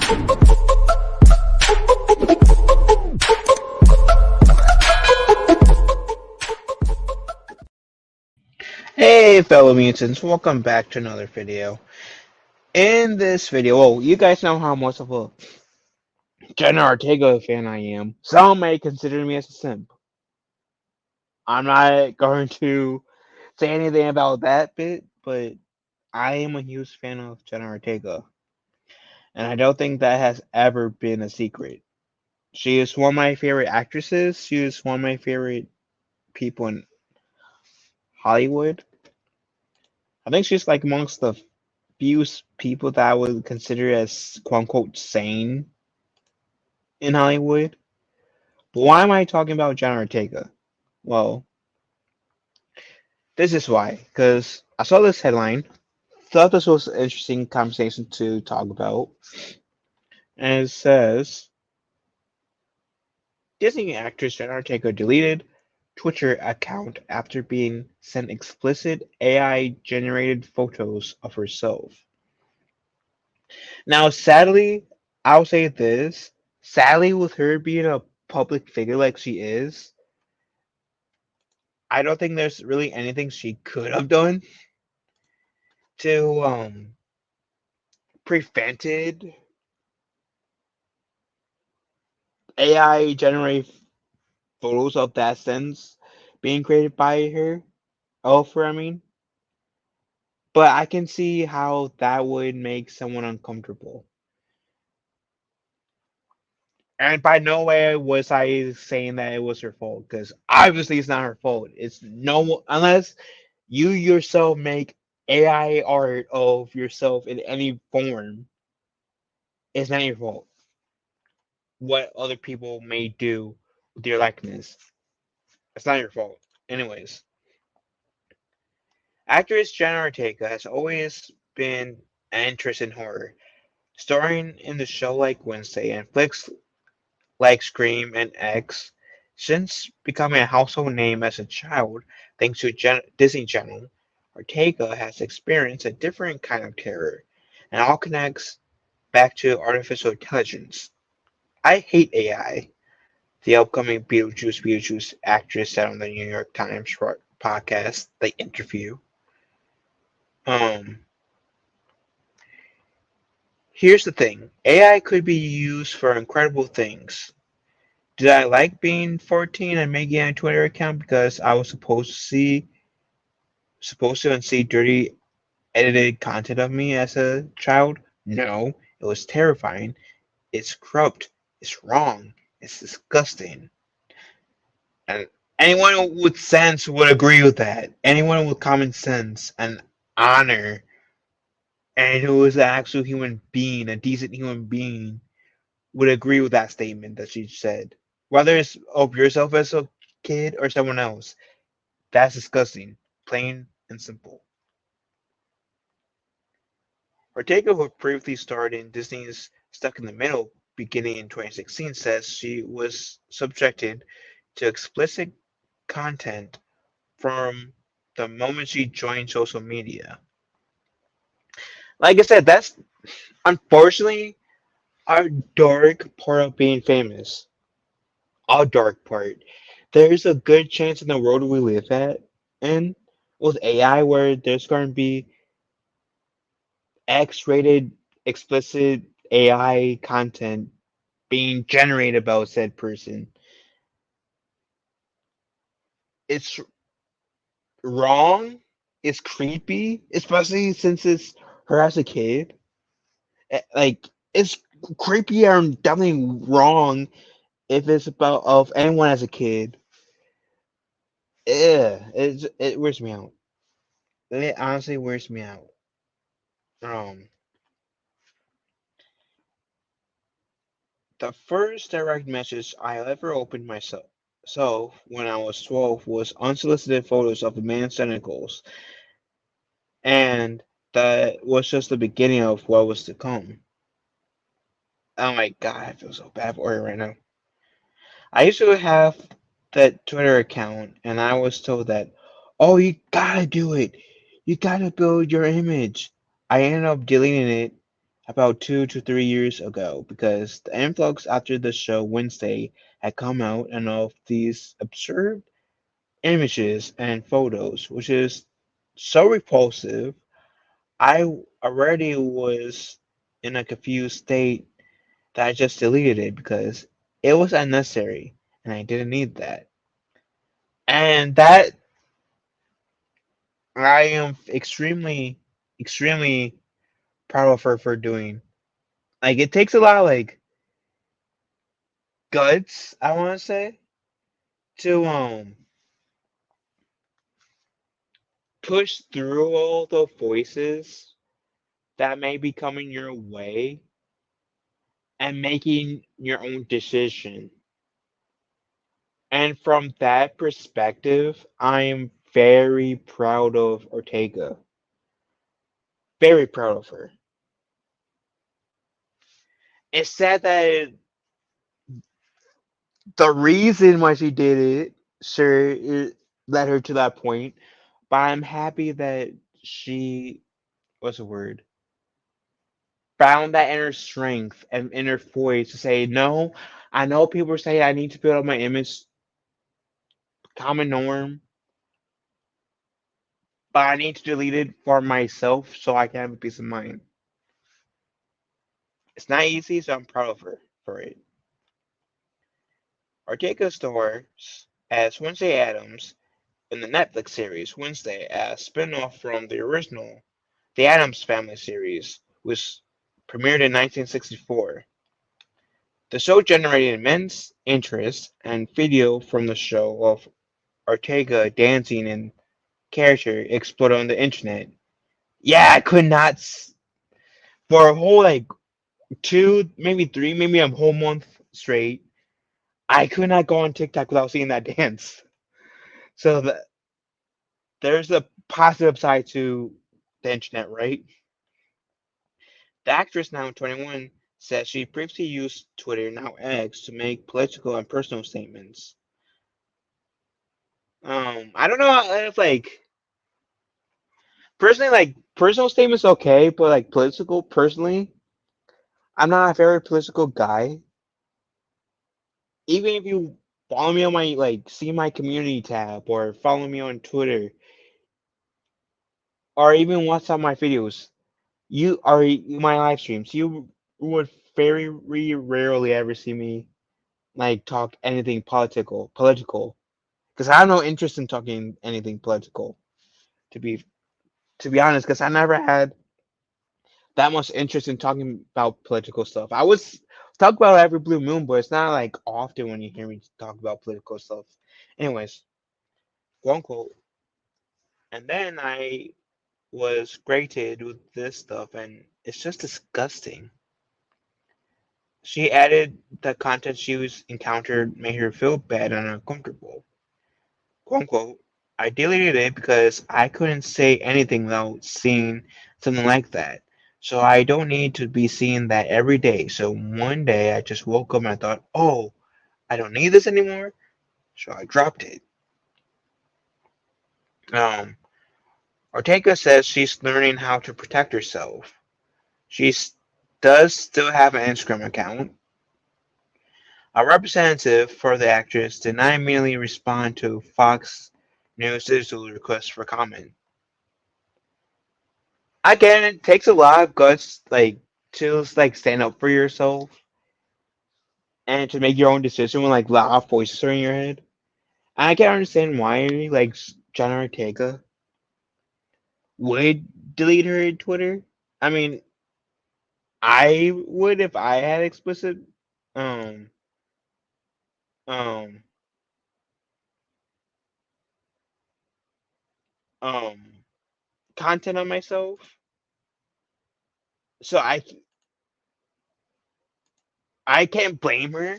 Hey fellow mutants, welcome back to another video. In this video, you guys know how much of a Jenna Ortega fan I am. Some may consider me as a simp. I'm not going to say anything about that bit, but I am a huge fan of Jenna Ortega. And I don't think that has ever been a secret. She is one of my favorite actresses. She is one of my favorite people in Hollywood. I think she's like amongst the few people that I would consider as quote unquote sane in Hollywood. But why am I talking about Jenna Ortega? Well, this is why. Because I saw this headline, thought this was an interesting conversation to talk about, and it says Disney actress Jenna Ortega deleted Twitter account after being sent explicit AI generated photos of herself. Now, sadly, I'll say this. Sadly, with her being a public figure like she is, I don't think there's really anything she could have done to prevented AI generate photos of that sense being created by her. Elfer, I mean. But I can see how that would make someone uncomfortable. And by no way was I saying that it was her fault, because obviously it's not her fault. It's no unless you yourself make AI art of yourself in any form, it's not your fault. What other people may do with your likeness, it's not your fault. Anyways, actress Jenna Ortega has always been an interest in horror, starring in the show like Wednesday and flicks like Scream and X. Since becoming a household name as a child, thanks to Disney Channel, Ortega has experienced a different kind of terror, and all connects back to artificial intelligence. I hate AI, the upcoming Beetlejuice actress said on the New York Times podcast, The Interview. Um, Here's the thing. AI could be used for incredible things. Did I like being 14 and making a Twitter account because I was supposed to and see dirty edited content of me as a child? No, it was terrifying. It's corrupt. It's wrong. It's disgusting. And anyone with sense would agree with that. Anyone with common sense and honor and who is an actual human being, a decent human being, would agree with that statement that she said. Whether it's of yourself as a kid or someone else, that's disgusting. Plain and simple. Ortega, who previously starred in Disney's Stuck in the Middle beginning in 2016, says she was subjected to explicit content from the moment she joined social media. Like I said, that's unfortunately our dark part of being famous. Our dark part. There's a good chance in the world we live in with AI where there's going to be X-rated explicit AI content being generated about said person. It's wrong. It's creepy, especially since it's her as a kid. Like it's creepy and definitely wrong if it's about of anyone as a kid. Yeah, it wears me out. It honestly wears me out. Um, the first direct message I ever opened myself when I was 12 was unsolicited photos of a man's genitals, and that was just the beginning of what was to come. Oh my god, I feel so bad for her right now. I used to have that Twitter account, and I was told that, oh, you gotta do it. You gotta build your image. I ended up deleting it about 2 to 3 years ago because the influx after the show Wednesday had come out and of these absurd images and photos, which is so repulsive. I already was in a confused state that I just deleted it because it was unnecessary and I didn't need that. And that I am extremely proud of her for doing. Like it takes a lot of like guts, I want to say, to push through all the voices that may be coming your way and making your own decision. And from that perspective, I am very proud of Ortega. Very proud of her. It's sad that the reason why she did it, sure, it led her to that point. But I'm happy that she, what's the word? Found that inner strength and inner voice to say, no, I know people say I need to build up my image, common norm, but I need to delete it for myself so I can have a peace of mind. It's not easy, so I'm proud of her for it. Ortega stars as Wednesday Adams in the Netflix series Wednesday as spin-off from the original The Addams Family series, which premiered in 1964. The show generated immense interest, and video from the show of Ortega dancing in character exploded on the internet. Yeah, I could not for a whole like 2, maybe 3, maybe a whole month straight. I could not go on TikTok without seeing that dance. So there's a positive side to the internet, right? The actress, now 21, says she previously used Twitter, now X, to make political and personal statements. I don't know if like personally, like personal statements okay, but like political, personally, I'm not a very political guy. Even if you follow me on my like see my community tab or follow me on Twitter or even watch on my videos, you are my live streams, you would very rarely ever see me like talk anything political because I have no interest in talking anything political to be to be honest because I never had that much interest in talking about political stuff. I was talk about it every blue moon, but it's not like often when you hear me talk about political stuff. Anyways, quote unquote. And then I was greeted with this stuff, and it's just disgusting. She added the content she was encountered made her feel bad and uncomfortable. Quote unquote. I deleted it because I couldn't say anything without seeing something like that. So I don't need to be seeing that every day. So one day I just woke up and I thought, oh, I don't need this anymore. So I dropped it. Um, Ortega says she's learning how to protect herself. She does still have an Instagram account. A representative for the actress did not immediately respond to Fox News Digital's request for comment. Again, it takes a lot of guts, like to like stand up for yourself and to make your own decision when like loud voices are in your head. And I can understand why like Jenna Ortega would delete her Twitter. I mean, I would if I had explicit um um um content on myself. So I can't blame her.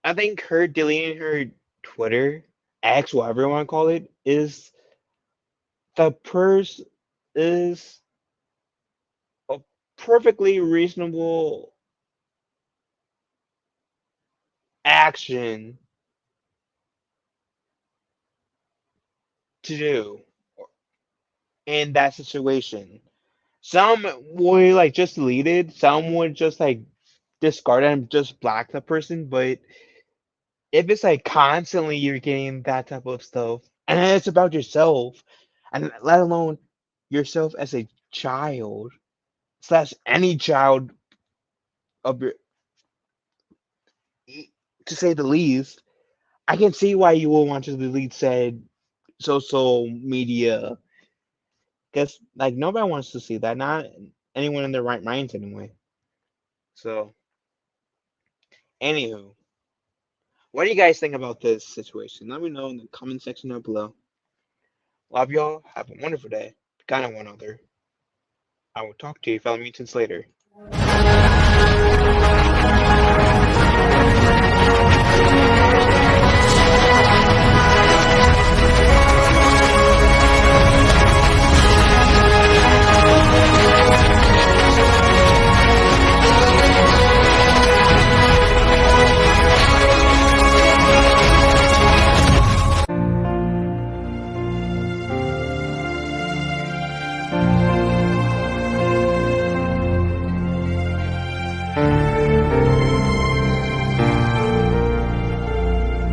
I think her deleting her Twitter, X, whatever you want to call it, is the purse is a perfectly reasonable action to do in that situation. Some would like just delete it. Some would just like discard it and just block the person. But if it's like constantly you're getting that type of stuff, and then it's about yourself, and let alone yourself as a child slash any child of your, to say the least, I can see why you will want to delete said social media, because like nobody wants to see that, not anyone in their right minds anyway. So, anywho, what do you guys think about this situation? Let me know in the comment section down below. Love y'all. Have a wonderful day. Kind of one other. I will talk to you fellow mutants later.